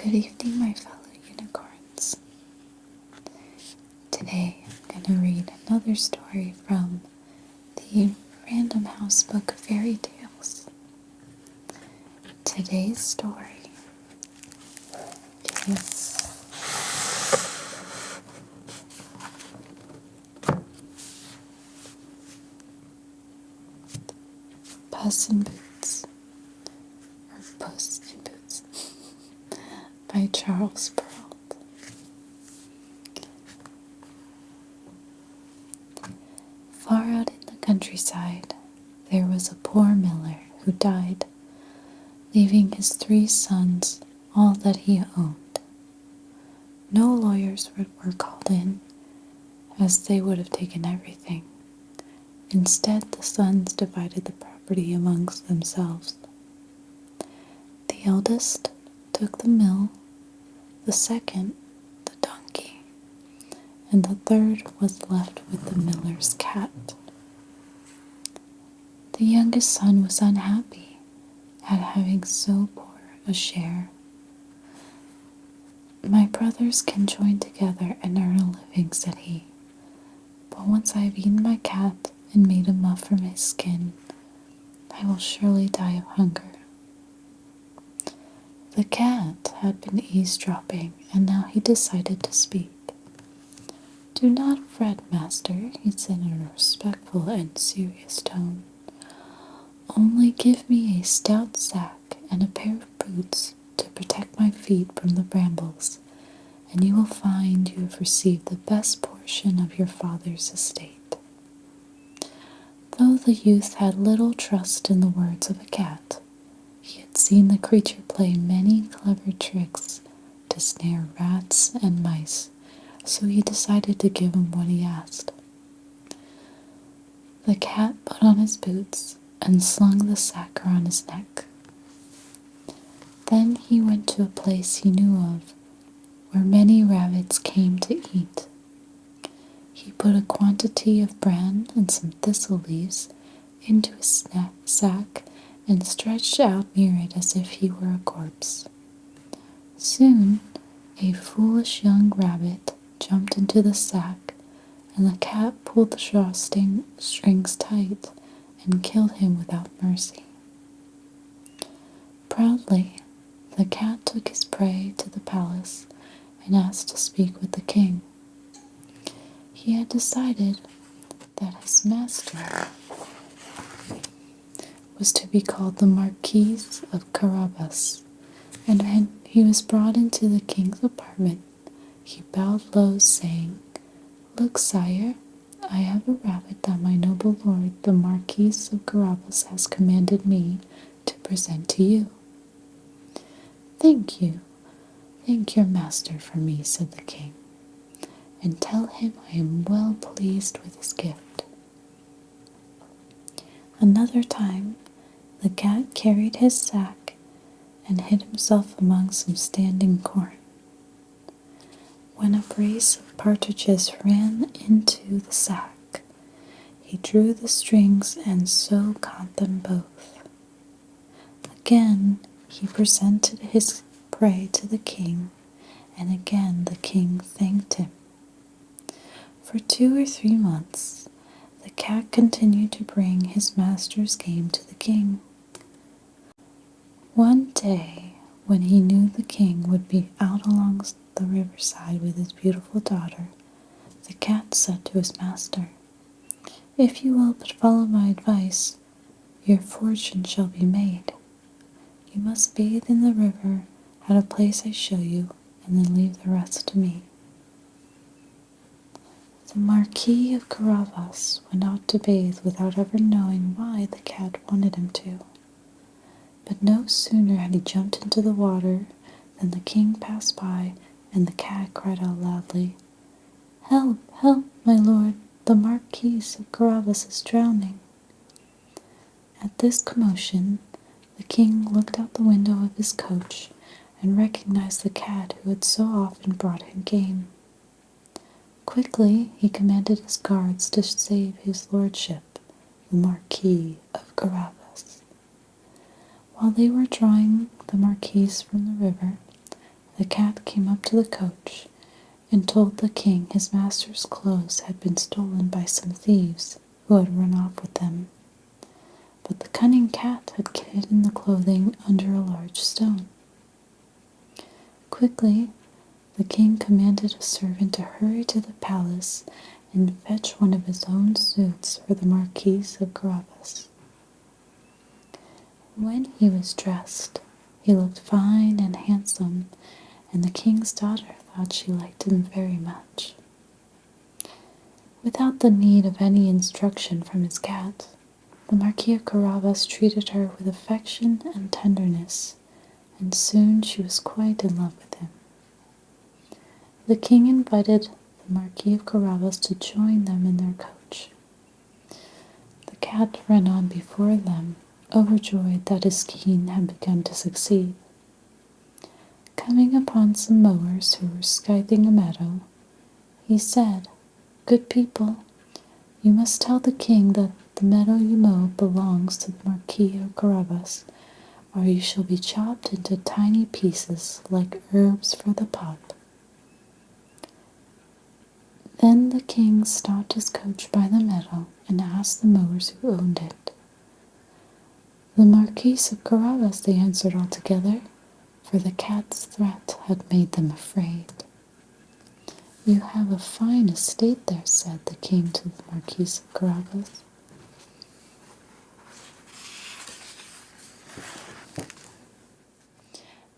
Good evening, my fellow unicorns. Today I'm going to read another story from the Random House book of fairy tales. Today's story is Puss in Boots, or Puss in Boots, by Charles Perrault. Far out in the countryside, there was a poor miller who died, leaving his 3 sons all that he owned. No lawyers were called in, as they would have taken everything. Instead, the sons divided the property amongst themselves. The eldest took the mill, the second the donkey, and the third was left with the miller's cat. The youngest son was unhappy at having so poor a share. "My brothers can join together and earn a living," said he, "but once I have eaten my cat and made a muff from his skin, I will surely die of hunger." The cat had been eavesdropping, and now he decided to speak. "Do not fret, master," he said in a respectful and serious tone. "Only give me a stout sack and a pair of boots to protect my feet from the brambles, and you will find you have received the best portion of your father's estate." Though the youth had little trust in the words of a cat, he had seen the creature play many clever tricks to snare rats and mice, so he decided to give him what he asked. The cat put on his boots and slung the sack around his neck. Then he went to a place he knew of, where many rabbits came to eat. He put a quantity of bran and some thistle leaves into his sack and stretched out near it as if he were a corpse. Soon a foolish young rabbit jumped into the sack, and the cat pulled the strings tight and killed him without mercy. Proudly, the cat took his prey to the palace and asked to speak with the king. He had decided that his master was to be called the Marquis of Carabas, and when he was brought into the king's apartment, he bowed low, saying, "Look, sire, I have a rabbit that my noble lord, the Marquis of Carabas, has commanded me to present to you." "Thank you. Thank your master for me," said the king, "and tell him I am well pleased with his gift." Another time, the cat carried his sack and hid himself among some standing corn. When a brace of partridges ran into the sack, he drew the strings and so caught them both. Again he presented his prey to the king, and again the king thanked him. For 2 or 3 months, the cat continued to bring his master's game to the king. One day, when he knew the king would be out along the riverside with his beautiful daughter, the cat said to his master, "If you will but follow my advice, your fortune shall be made. You must bathe in the river at a place I show you, and then leave the rest to me." The Marquis of Carabas went out to bathe without ever knowing why the cat wanted him to. But no sooner had he jumped into the water than the king passed by, and the cat cried out loudly, "Help, help, my lord, the Marquis of Carabas is drowning." At this commotion, the king looked out the window of his coach and recognized the cat who had so often brought him game. Quickly he commanded his guards to save his lordship, the Marquis of Carabas. While they were drawing the Marquis from the river, the cat came up to the coach and told the king his master's clothes had been stolen by some thieves who had run off with them. But the cunning cat had hidden the clothing under a large stone. Quickly, the king commanded a servant to hurry to the palace and fetch one of his own suits for the Marquis of Carabas. When he was dressed, he looked fine and handsome, and the king's daughter thought she liked him very much. Without the need of any instruction from his cat, the Marquis of Carabas treated her with affection and tenderness, and soon she was quite in love with him. The king invited the Marquis of Carabas to join them in their coach. The cat ran on before them, overjoyed that his scheme had begun to succeed. Coming upon some mowers who were scything a meadow, he said, "Good people, you must tell the king that the meadow you mow belongs to the Marquis of Carabas, or you shall be chopped into tiny pieces like herbs for the pot." Then the king stopped his coach by the meadow and asked the mowers who owned it. "The Marquis of Carabas," they answered all together, for the cat's threat had made them afraid. "You have a fine estate there," said the king to the Marquis of Carabas.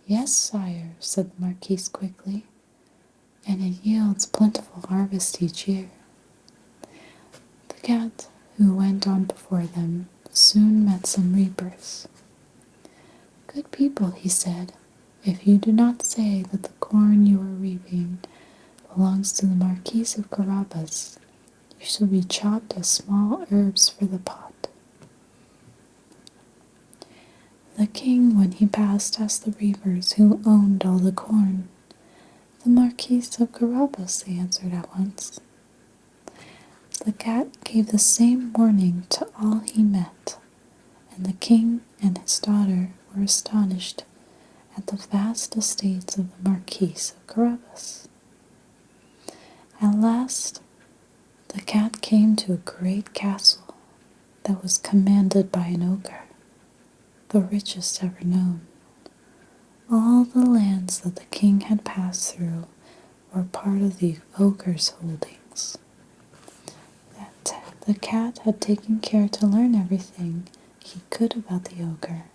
"Yes, sire," said the Marquis quickly, "and it yields plentiful harvest each year." The cat, who went on before them, soon met some reapers. "Good people," he said, "if you do not say that the corn you are reaping belongs to the Marquis of Carabas, you shall be chopped as small herbs for the pot." The king, when he passed, asked the reapers who owned all the corn. "The Marquis of Carabas," they answered at once. The cat gave the same warning to all he met, and the king and his daughter were astonished at the vast estates of the Marquis of Carabas. At last, the cat came to a great castle that was commanded by an ogre, the richest ever known. All the lands that the king had passed through were part of the ogre's holdings. The cat had taken care to learn everything he could about the ogre,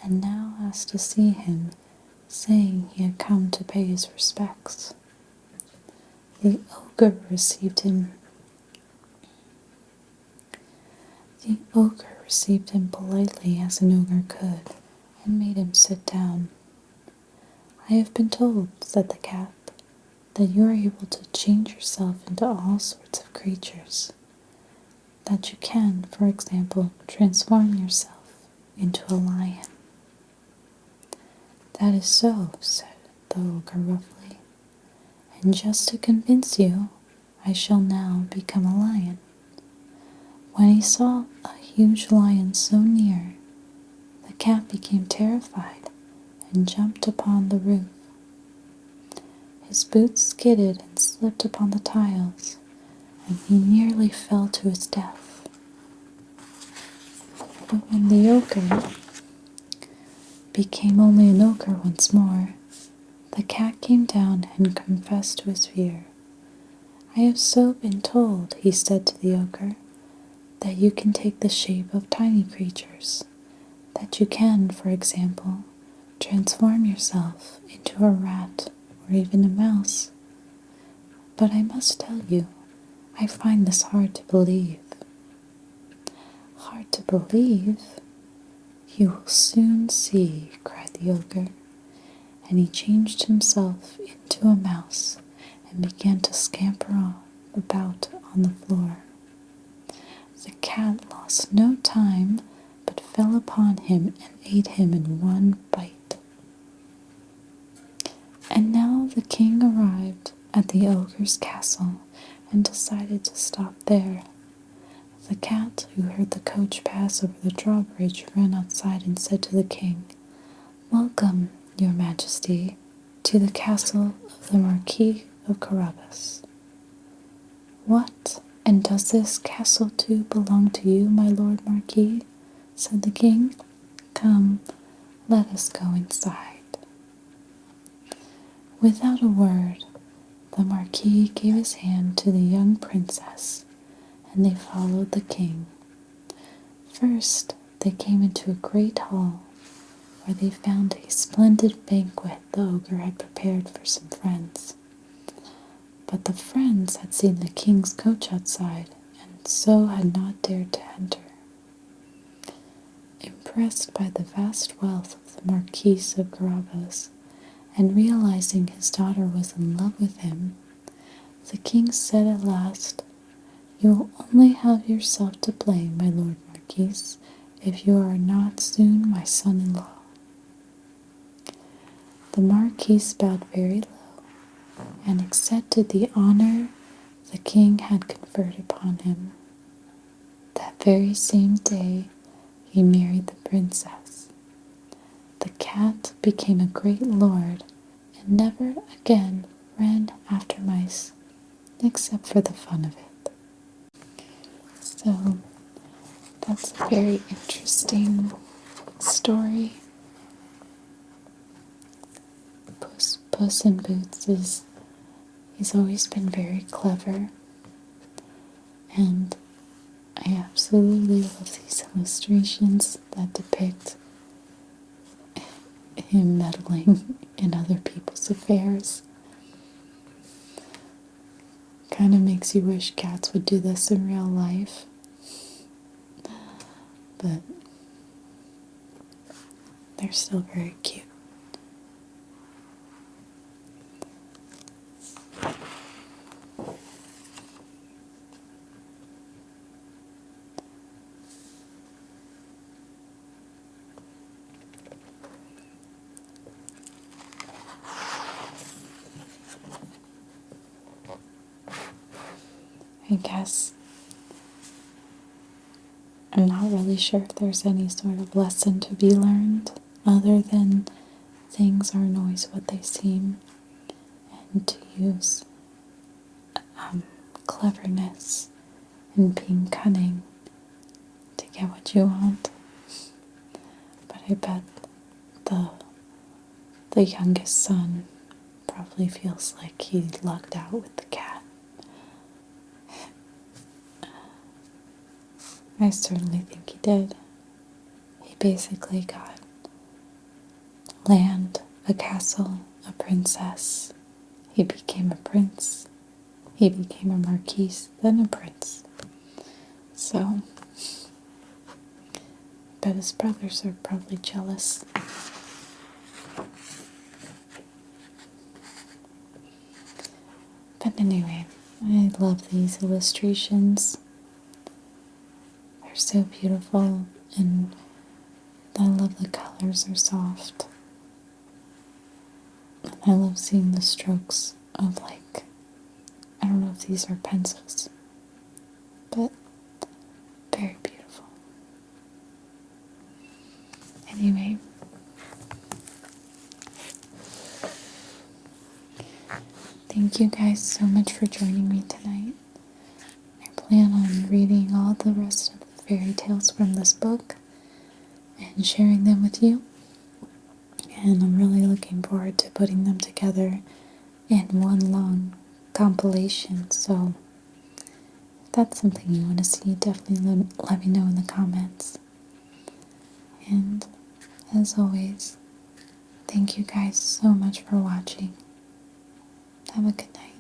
and now asked to see him, saying he had come to pay his respects. The ogre received him politely as an ogre could, and made him sit down. "I have been told," said the cat, "that you are able to change yourself into all sorts of creatures. That you can, for example, transform yourself into a lion." "That is so," said the ogre roughly, "and just to convince you, I shall now become a lion." When he saw a huge lion so near, the cat became terrified and jumped upon the roof. His boots skidded and slipped upon the tiles, and he nearly fell to his death. But when the ogre became only an ogre once more, the cat came down and confessed to his fear. "I have so been told," he said to the ogre, "that you can take the shape of tiny creatures, that you can, for example, transform yourself into a rat or even a mouse. But I must tell you, I find this hard to believe." "Hard to believe? You will soon see," cried the ogre, and he changed himself into a mouse and began to scamper about on the floor. The cat lost no time, but fell upon him and ate him in one bite. And now the king arrived at the ogre's castle and decided to stop there. The cat, who heard the coach pass over the drawbridge, ran outside and said to the king, "Welcome, your majesty. to the castle of the Marquis of Carabas. What, and does this castle too belong to you, my lord Marquis? Said the king. Come, let us go inside. Without a word, the Marquis gave his hand to the young princess, and they followed the king. First, they came into a great hall, where they found a splendid banquet the ogre had prepared for some friends. But the friends had seen the king's coach outside, and so had not dared to enter. Impressed by the vast wealth of the Marquis of Carabas, and realizing his daughter was in love with him, the king said at last, You will only have yourself to blame, my lord Marquis, if you are not soon my son-in-law. The Marquis bowed very low, and accepted the honor the king had conferred upon him. That very same day he married the princess. The cat became a great lord, and never again ran after mice, except for the fun of it. So, that's a very interesting story. Puss in Boots he's always been very clever, and I absolutely love these illustrations that depict him meddling in other people's affairs. Kind of makes you wish cats would do this in real life, but they're still very cute. I guess I'm not really sure if there's any sort of lesson to be learned other than things aren't always what they seem, and to use cleverness and being cunning to get what you want. But I bet the youngest son probably feels like he lucked out with the cat. I certainly think he did. He basically got land, a castle, a princess. He became a prince. He became a marquis, then a prince. So, but his brothers are probably jealous. But anyway, I love these illustrations. They're so beautiful, and I love the colors are soft. And I love seeing the strokes of, like, I don't know if these are pencils, but very beautiful. Anyway, thank you guys so much for joining me tonight. I plan on reading all the rest of the fairy tales from this book and sharing them with you. And I'm really looking forward to putting them together in one long compilation. So if that's something you want to see, definitely let me know in the comments. And as always, thank you guys so much for watching. Have a good night.